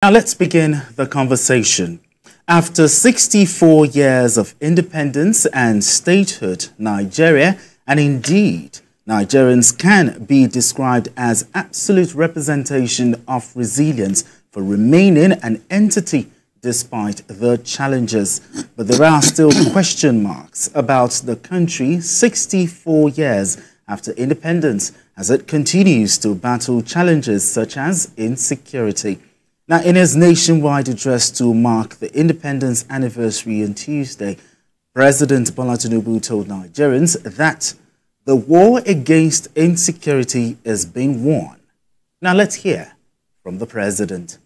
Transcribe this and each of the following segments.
Now let's begin the conversation. After 64 years of independence and statehood, Nigeria, and indeed Nigerians, can be described as absolute representation of resilience for remaining an entity despite the challenges. But there are still question marks about the country 64 years after independence as it continues to battle challenges such as insecurity. Now, in his nationwide address to mark the independence anniversary on Tuesday, President Bola Tinubu told Nigerians that the war against insecurity is being won. Now, let's hear from the president.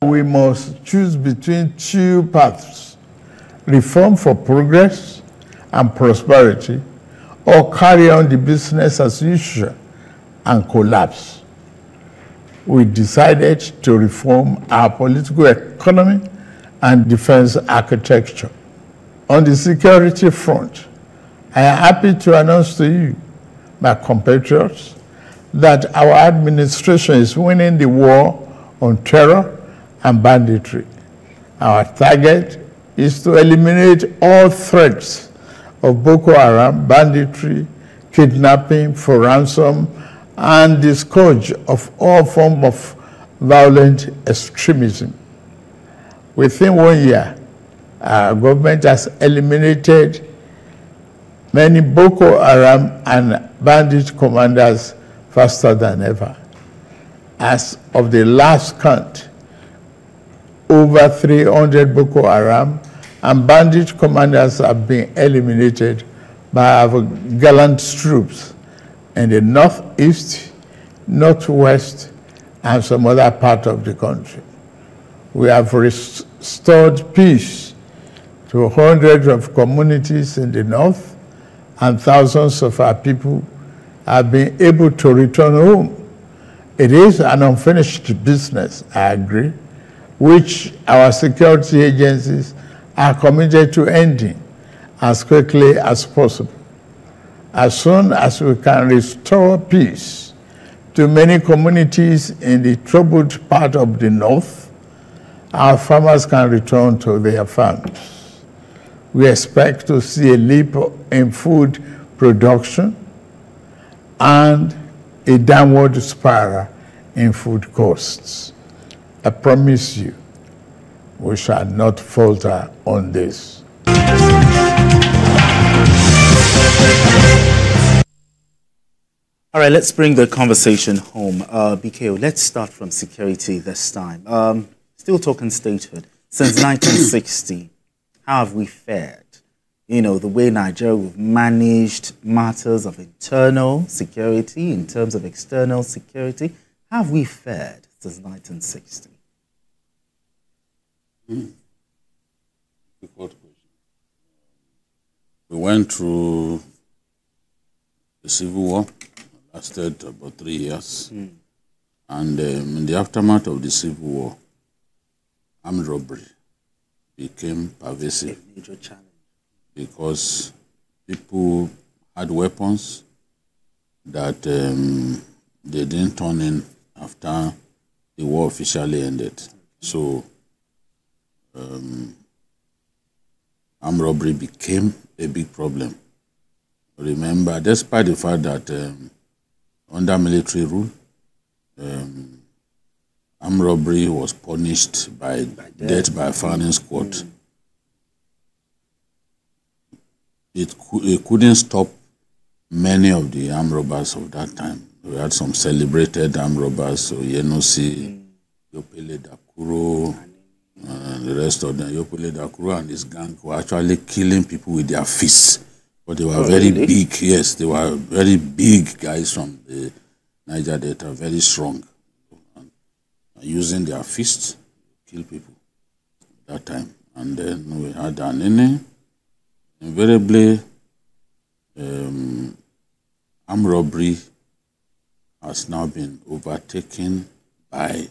We must choose between two paths: reform for progress and prosperity, or carry on the business as usual and collapse. We decided to reform our political economy and defense architecture. On the security front, I am happy to announce to you, my compatriots, that our administration is winning the war on terror and banditry. Our target is to eliminate all threats of Boko Haram, banditry, kidnapping for ransom, and the scourge of all forms of violent extremism. Within 1 year, our government has eliminated many Boko Haram and bandit commanders faster than ever. As of the last count, over 300 Boko Haram and bandit commanders have been eliminated by our gallant troops in the northeast, northwest, and some other part of the country. We have restored peace to hundreds of communities in the north, and thousands of our people have been able to return home. It is an unfinished business, I agree, which our security agencies are committed to ending as quickly as possible. As soon as we can restore peace to many communities in the troubled part of the north, our farmers can return to their farms. We expect to see a leap in food production and a downward spiral in food costs. I promise you, we shall not falter on this. All right, let's bring the conversation home. BKO, let's start from security this time. Still talking statehood. Since 1960, how have we fared? You know, the way Nigeria have managed matters of internal security in terms of external security. How have we fared since 1960? Difficult question. We went through the Civil War, lasted about 3 years. And in the aftermath of the Civil War, armed robbery became pervasive. A major challenge. Because people had weapons that they didn't turn in after the war officially ended. So armed robbery became a big problem. Remember, despite the fact that under military rule, armed robbery was punished by death by firing squad. It couldn't stop many of the armed robbers of that time. We had some celebrated armed robbers, so Yenosi, Yopele Dakuro, and the rest of them. Yopele Dakuro and his gang were actually killing people with their fists. But they were very big. Yes, they were very big guys from the Niger Delta, very strong. And using their fists to kill people at that time. And then we had Anene. Invariably, armed robbery has now been overtaken by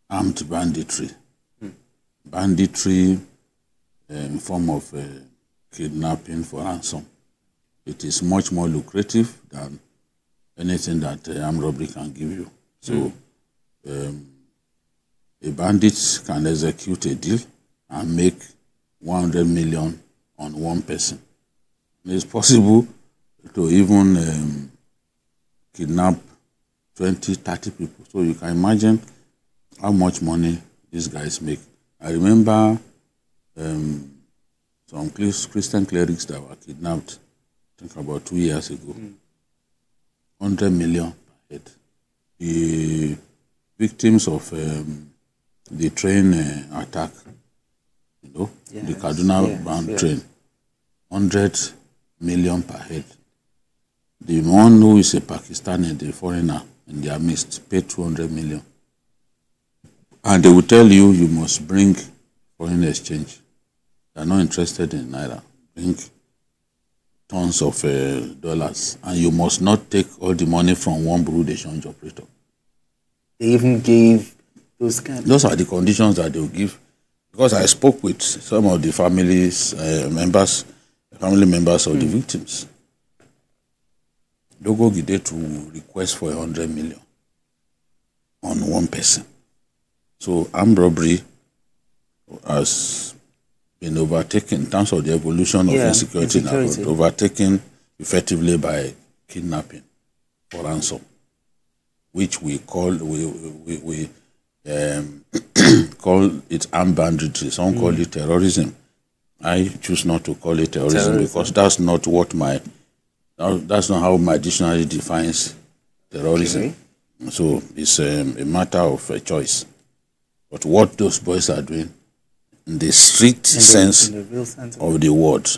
armed banditry. Banditry in form of kidnapping for ransom. it is much more lucrative than anything that armed robbery can give you. So a bandit can execute a deal and make 100 million on one person. It's possible to even kidnap 20, 30 people. So you can imagine how much money these guys make. I remember some Christian clerics that were kidnapped, I think about 2 years ago. 100 million per head. The victims of the train attack, the Kaduna-bound train, 100 million per head. The one who is a Pakistani, the foreigner in their midst, paid 200 million. And they will tell you, you must bring foreign exchange. They are not interested in Naira. Bring tons of dollars. And you must not take all the money from one bureau de change operator. They even gave those kind of... Those are the conditions that they will give. Because I spoke with some of the family members of the victims. Dogo Gide to request for 100 million on one person. So armed robbery has been overtaken in terms of the evolution of insecurity. Overtaken effectively by kidnapping for ransom, which we call call it armed banditry. Some call it terrorism. I choose not to call it terrorism because that's not what that's not how my dictionary defines terrorism. Okay. So it's a matter of choice. But what those boys are doing, in the strict sense of the word,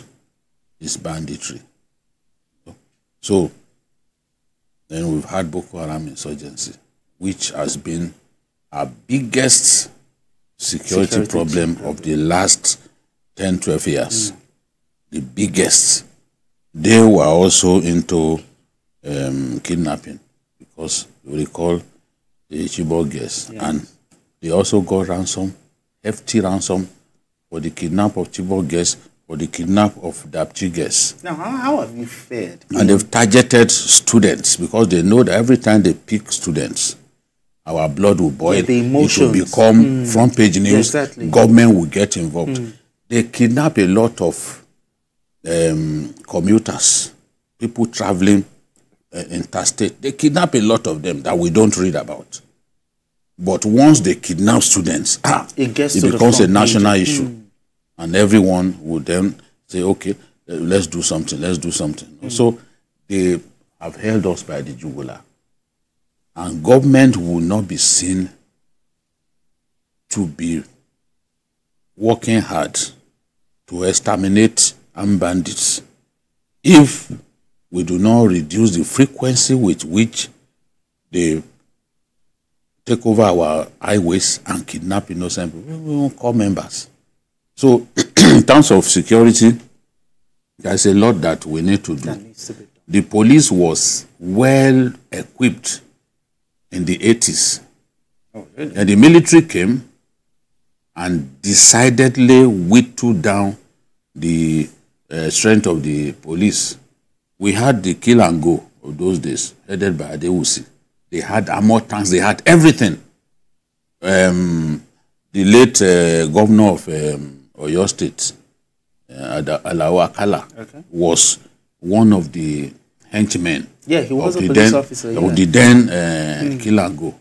is banditry. So then we've had Boko Haram insurgency, which has been our biggest security problem of the last 10, 12 years. The biggest. They were also into kidnapping, because you recall the Chibok girls, and they also got ransom, hefty ransom, for the kidnap of Chibok girls, for the kidnap of Dapchi girls. Now, how have you fared? And they've targeted students, because they know that every time they pick students, our blood will boil. It will become front page news. Government will get involved. They kidnap a lot of commuters, people traveling interstate. They kidnap a lot of them that we don't read about. But once they kidnap students, it becomes a national issue. And everyone would then say, okay, let's do something, let's do something. So they have held us by the jugular. And government will not be seen to be working hard to exterminate armed bandits if we do not reduce the frequency with which they take over our highways and kidnap innocent people. We won't call members. So in terms of security, there's a lot that we need to do. The police was well equipped in the 80s. Oh, really? And the military came and decidedly whittled down the strength of the police. We had the kill and go of those days, headed by Adewusi. They had armored tanks, they had everything. The late governor of Oyo State, Alao Akala, was one of the henchmen. Yeah, he was a police officer. Of the then kill and go,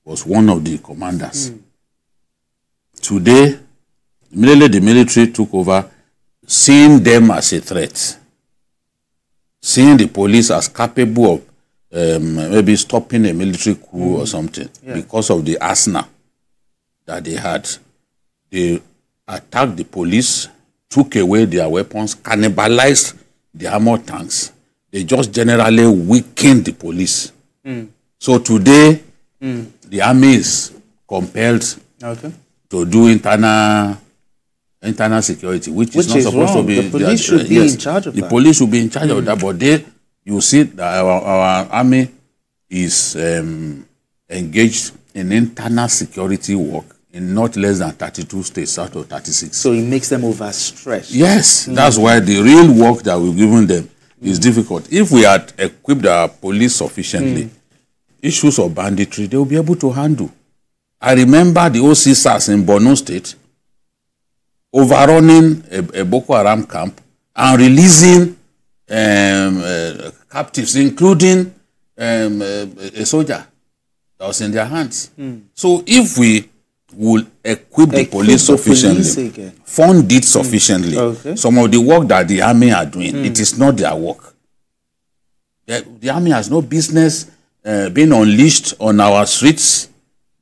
was one of the commanders. Today, immediately the military took over, seeing them as a threat, seeing the police as capable of maybe stopping a military coup or something, because of the arsenal that they had. They attacked the police, took away their weapons, cannibalized the armored tanks. They just generally weakened the police. So today, the army is compelled to do internal security, which is not supposed to be. The police should be in charge of that. The police should be in charge of that, but you see that our army is engaged in internal security work in not less than 32 states out of 36. So it makes them overstretched. Yes, that's why the real work that we've given them It's difficult. If we had equipped our police sufficiently, issues of banditry, they will be able to handle. I remember the OCSAS in Borno State overrunning a Boko Haram camp and releasing captives, including a soldier that was in their hands. So if we will equip the police sufficiently, fund it sufficiently, some of the work that the army are doing, it is not their work. The army has no business being unleashed on our streets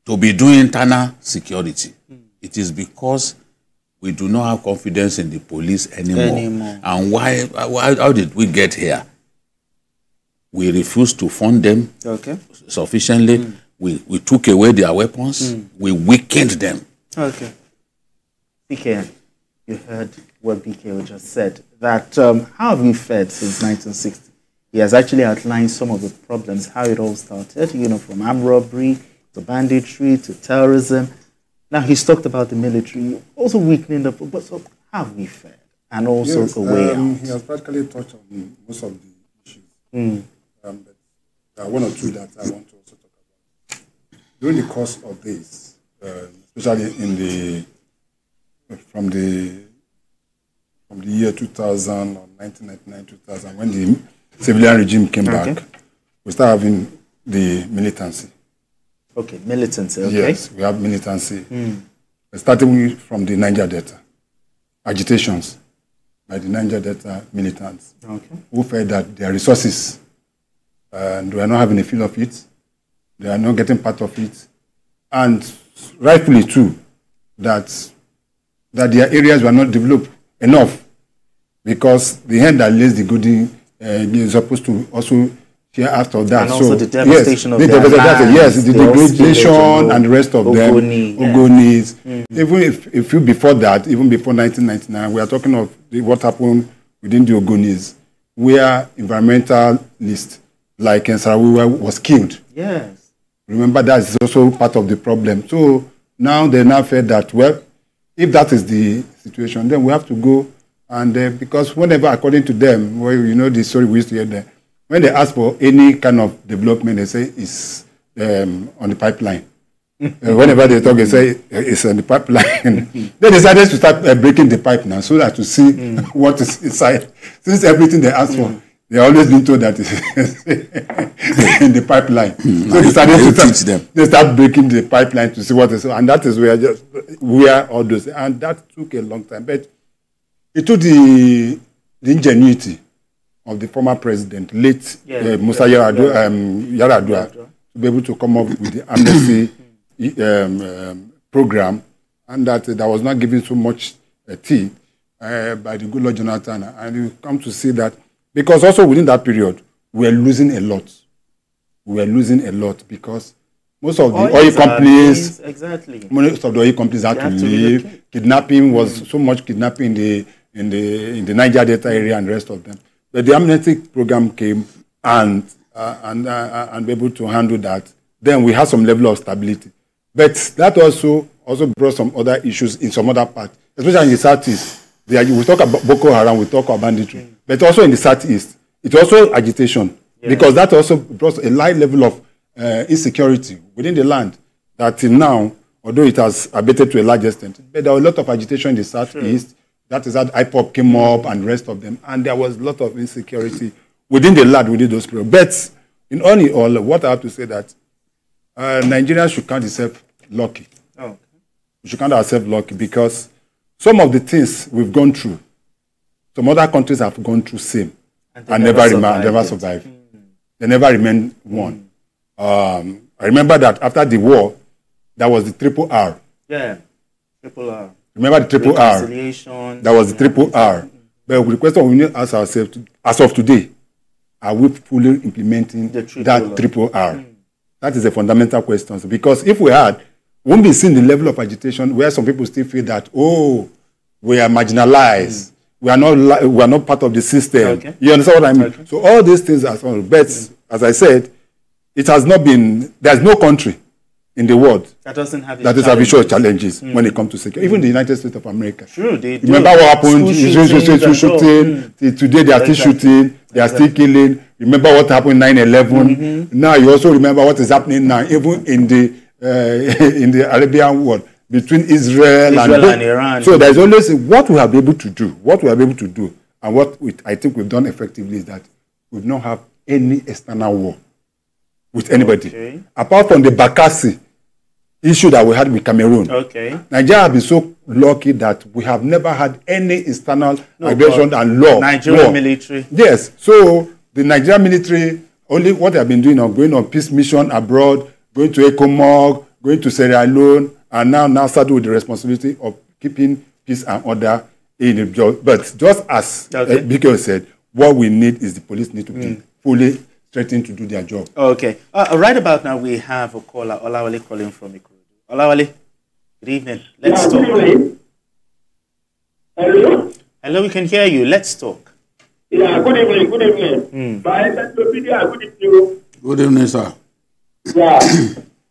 to be doing internal security. It is because we do not have confidence in the police anymore. And how did we get here? We refused to fund them sufficiently. We took away their weapons. We weakened them. Okay. BK, you heard what BK just said, that how have we fared since 1960? He has actually outlined some of the problems, how it all started, from armed robbery to banditry to terrorism. Now he's talked about the military, also weakening the... But so how have we fared? And also the way out. He has practically touched on most of the issues. But there are one or two that I want to also talk about. During the course of this, especially from the year 2000 or 1999-2000, when the civilian regime came back, we started having the militancy. Okay, militancy, Yes, we have militancy. Starting from the Niger Delta. Agitations by the Niger Delta militants who felt that their resources, and they are not having a feel of it, they are not getting part of it, and rightfully too, that their areas were not developed enough, because the hand that lays the goodie is supposed to also share after that. And also the devastation of the degradation and the rest of Ogoni, them, Ogonis. Even if you before that, even before 1999, we are talking of what happened within the Ogonis, where environmentalists like Ensarawiwa was killed. Yes. Remember, that is also part of the problem. So now they felt that, well, if that is the situation, then we have to go. And because whenever, according to them, well, the story we used to hear there, when they ask for any kind of development, they say it's on the pipeline. Whenever they talk, they say it's on the pipeline. They decided to start breaking the pipe now, so that to see what is inside. Since everything they ask for, they always been told that it's in the pipeline. So they decided to teach them. They start breaking the pipeline to see what is, and that is where all those, and that took a long time. But it took the ingenuity of the former president, late Musa Yar'Adua, to be able to come up with the amnesty program, and that was not given so much tea by the good Lord Jonathan. And you come to see that, because also within that period, we were losing a lot. We were losing a lot because most of the oil companies, most of the oil companies had to leave. Kidnapping was so much kidnapping in the Niger Delta area and the rest of them. But the amnesty program came and be able to handle that. Then we had some level of stability. But that also brought some other issues in some other parts, especially in the Southeast. We talk about Boko Haram, we talk about banditry. But also in the Southeast, it's also agitation. Because that also brought a high level of insecurity within the land that till now, although it has abated to a large extent, but there was a lot of agitation in the Southeast. That is how IPOP came up and the rest of them. And there was a lot of insecurity within the land, within those periods. But in all, what I have to say that Nigerians should count themselves lucky. We should count ourselves lucky because some of the things we've gone through, some other countries have gone through same and never survived. They never remained one. I remember that after the war, there was the triple R. Yeah, triple R. Remember the triple R? That was the triple R. But the question we need to ask ourselves, as of today, are we fully implementing that triple R? That is a fundamental question. Because if we had, we won't be seeing the level of agitation where some people still feel that, oh, we are marginalized. We are not part of the system. You understand what I mean? So all these things are, but as I said, it has not been, there's no country in the world that doesn't have that is visual challenges when it comes to security. Even the United States of America. True, they do. Remember what happened? School shooting. Today they are still shooting. They are still killing. Remember what happened 9/11. Now you also remember what is happening now, even in the Arabian world between Israel and Iran. So there is always what we have been able to do. What we have been able to do, and what I think we've done effectively is that we've not have any external war with anybody, apart from the Bakassi issue that we had with Cameroon. Nigeria has been so lucky that we have never had any external aggression and law. Nigerian military. Yes. So the Nigerian military, only what they have been doing, going on peace mission abroad, going to ECOMOG, going to Sierra Leone, and now started with the responsibility of keeping peace and order in the job. But just as Biko said, what we need is the police need to be fully threatened to do their job. Okay. Right about now, we have a caller, Olawale, calling from Ikorodu. Olawale, good evening. Let's talk. Hello? Hello, we can hear you. Let's talk. Yeah, good evening, good evening. By encyclopedia, good evening. Good evening, sir. Yeah.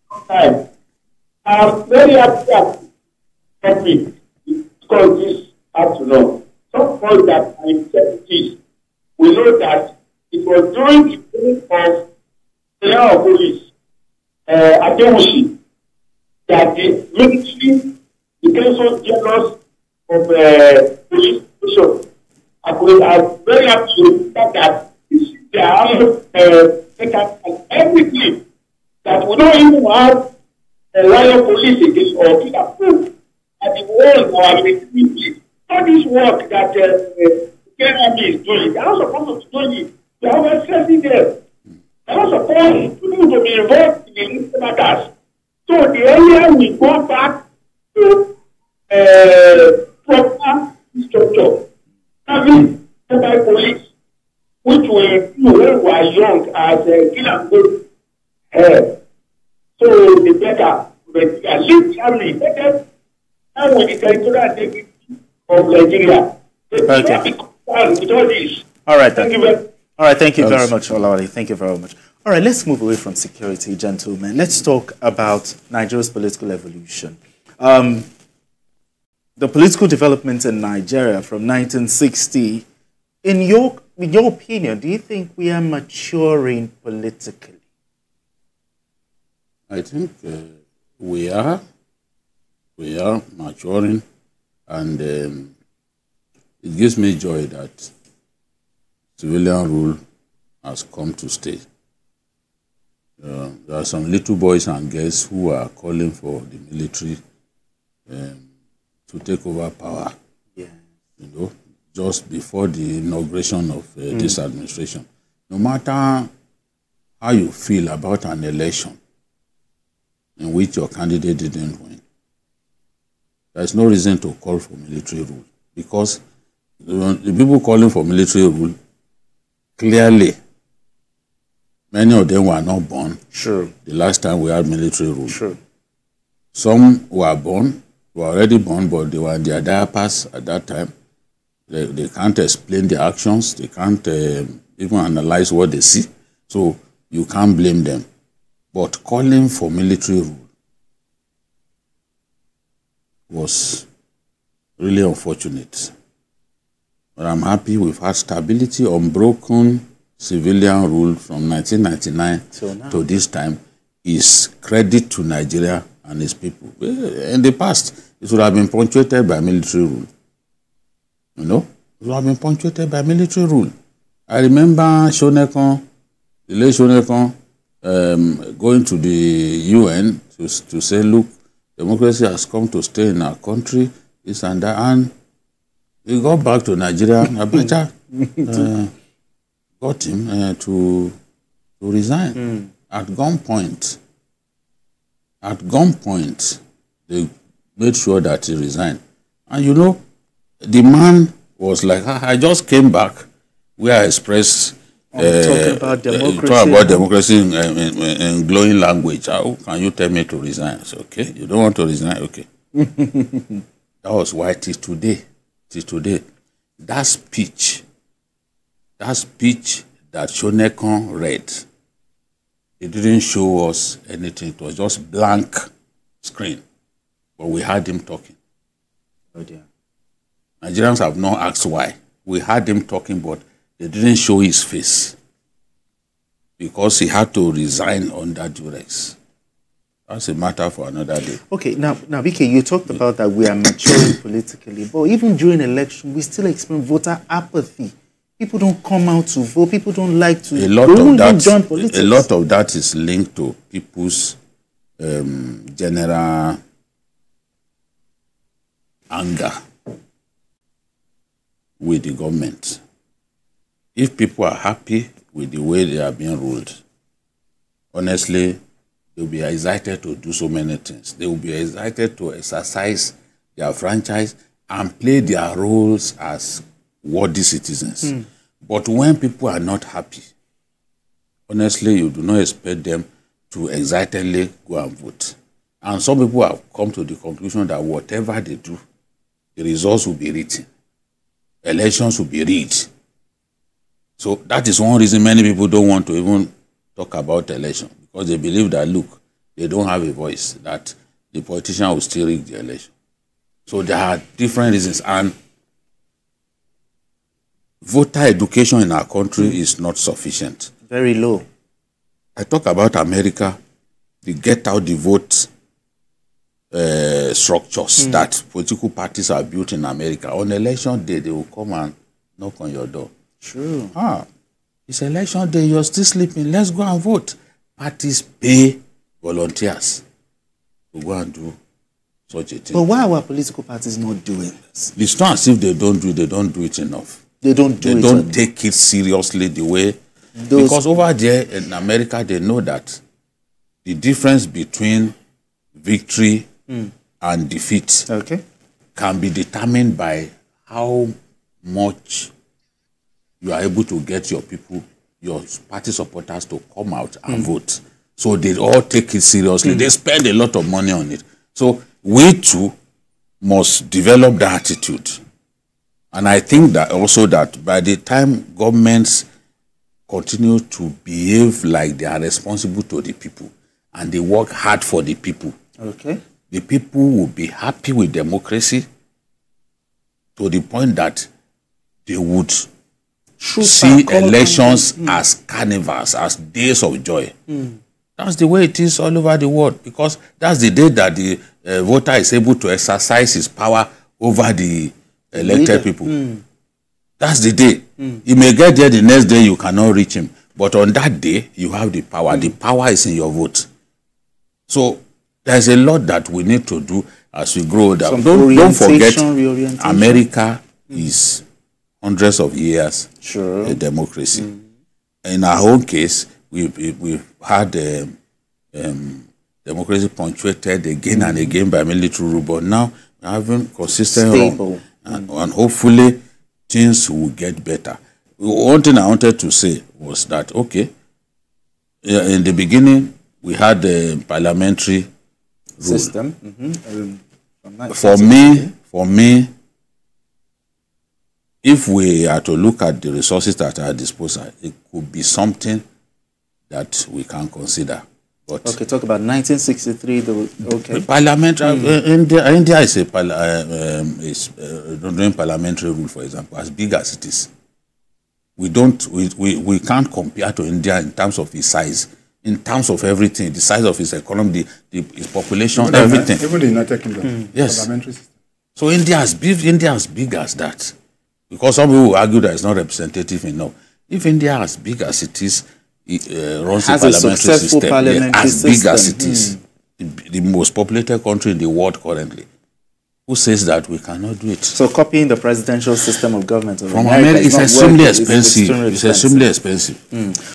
Hi. I'm very happy because this afternoon, some point that I said this, we know that it was during the period of the law of police, Adewusi, that the military became so jealous of police station. I'm very happy to that they are everything that we don't even have a lion police against or killer proof at the world or military. All this work that the Army is doing, they are not supposed to be doing it. They are always stressing them. They are not supposed to be involved in the matters. So the earlier we go back to proper structure, having by police, which we do when we are young as a killer good. So the better, at least family, better, and with the territorial integrity of Nigeria. Okay. With all this. All right, then. All right, thank you very much, Olawale. Thank you very much. All right, let's move away from security, gentlemen. Let's talk about Nigeria's political evolution. The political development in Nigeria from 1960, in your opinion, do you think we are maturing politically? I think we are maturing, and it gives me joy that civilian rule has come to stay. There are some little boys and girls who are calling for the military to take over power. Yeah. You know, just before the inauguration of this administration. No matter how you feel about an election in which your candidate didn't win, there is no reason to call for military rule, because the people calling for military rule, clearly, many of them were not born. Sure. The last time we had military rule. Sure. Some were born, were already born, but they were in their diapers at that time. They can't explain their actions. They can't even analyze what they see. So you can't blame them. But calling for military rule was really unfortunate. But I'm happy we've had stability, unbroken civilian rule from 1999 to this time is credit to Nigeria and its people. In the past, it would have been punctuated by military rule. You know, it would have been punctuated by military rule. I remember Shonekon, the late Shonekon, going to the UN to say, look, democracy has come to stay in our country, this and that, and he got back to Nigeria. Abacha got him to resign at gunpoint. At gunpoint, they made sure that he resigned. And you know, the man was like, I just came back where I expressed talking about democracy in glowing language. How can you tell me to resign? I said, okay, you don't want to resign? Okay. That was why it is today. That speech that Shonekon read They didn't show us anything. It was just blank screen. But we heard him talking. Oh dear. Nigerians have not asked why. We heard him talking, but they didn't show his face because he had to resign under duress. That's a matter for another day. Okay, now, Vike, you talked about that we are maturing politically, but even during election, we still experience voter apathy. People don't come out to vote. People don't like to join politics. A lot of that is linked to people's general anger with the government. If people are happy with the way they are being ruled, honestly, they will be excited to do so many things. They will be excited to exercise their franchise and play their roles as worthy citizens. But when people are not happy, honestly, you do not expect them to excitedly go and vote. And some people have come to the conclusion that whatever they do, the results will be written. Elections will be rigged. So that is one reason many people don't want to even talk about election, because they believe that, look, they don't have a voice, that the politician will still rig the election. So there are different reasons. And voter education in our country is not sufficient. Very low. I talk about America, the get out the vote structures that political parties are built in America. On election day, they will come and knock on your door. True. It's election day, you're still sleeping, let's go and vote. Parties pay volunteers to go and do such a thing. But why are our political parties not doing this? It's not as if they don't do it enough. They don't take it seriously the way, because over there in America, they know that the difference between victory and defeat can be determined by how much you are able to get your people, your party supporters, to come out and vote. So they all take it seriously. They spend a lot of money on it. So we too must develop that attitude. And I think that also that by the time governments continue to behave like they are responsible to the people and they work hard for the people, the people will be happy with democracy to the point that they would see elections as carnivals, as days of joy. That's the way it is all over the world, because that's the day that the voter is able to exercise his power over the elected people. That's the day. He may get there the next day, you cannot reach him. But on that day, you have the power. The power is in your vote. So there's a lot that we need to do as we grow older. Don't forget, America is hundreds of years a democracy. In our own case, we've had democracy punctuated again and again by military rule, but now we're having consistent run, and hopefully things will get better. One thing I wanted to say was that, okay, in the beginning, we had the parliamentary system. For me, if we are to look at the resources at our disposal, it could be something that we can consider. But okay, talk about 1963. Parliamentary. India is doing parliamentary rule, for example, as big as it is. We can't compare to India in terms of its size, in terms of everything, the size of its economy, its population, even everything. Even the United Kingdom, yes. Parliamentary system. So India is big as that, because some people will argue that it's not representative enough. If India as big as it is, runs a parliamentary system, as big as it is, the most populated country in the world currently, who says that we cannot do it? So copying the presidential system of government of from America is extremely expensive. It's extremely expensive.